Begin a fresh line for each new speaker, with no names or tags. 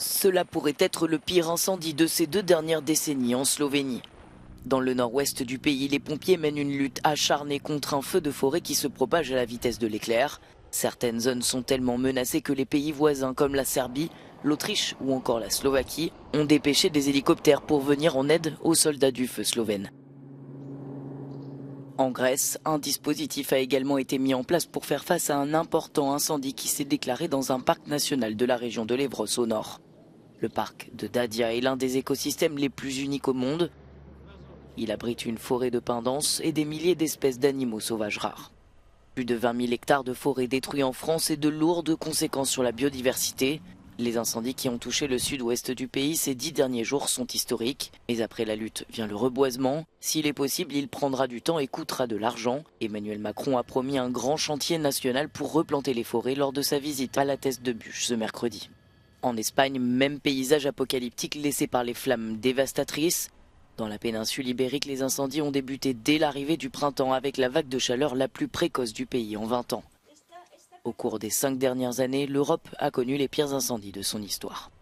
Cela pourrait être le pire incendie de ces 2 dernières décennies en Slovénie. Dans le nord-ouest du pays, les pompiers mènent une lutte acharnée contre un feu de forêt qui se propage à la vitesse de l'éclair. Certaines zones sont tellement menacées que les pays voisins comme la Serbie, l'Autriche ou encore la Slovaquie ont dépêché des hélicoptères pour venir en aide aux soldats du feu slovènes. En Grèce, un dispositif a également été mis en place pour faire face à un important incendie qui s'est déclaré dans un parc national de la région de l'Evros au nord. Le parc de Dadia est l'un des écosystèmes les plus uniques au monde. Il abrite une forêt de pins denses et des milliers d'espèces d'animaux sauvages rares. Plus de 20 000 hectares de forêt détruits en France et de lourdes conséquences sur la biodiversité. Les incendies qui ont touché le sud-ouest du pays ces 10 derniers jours sont historiques. Mais après la lutte vient le reboisement. S'il est possible, il prendra du temps et coûtera de l'argent. Emmanuel Macron a promis un grand chantier national pour replanter les forêts lors de sa visite à la Teste de Buch ce mercredi. En Espagne, même paysage apocalyptique laissé par les flammes dévastatrices. Dans la péninsule ibérique, les incendies ont débuté dès l'arrivée du printemps avec la vague de chaleur la plus précoce du pays en 20 ans. Au cours des 5 dernières années, l'Europe a connu les pires incendies de son histoire.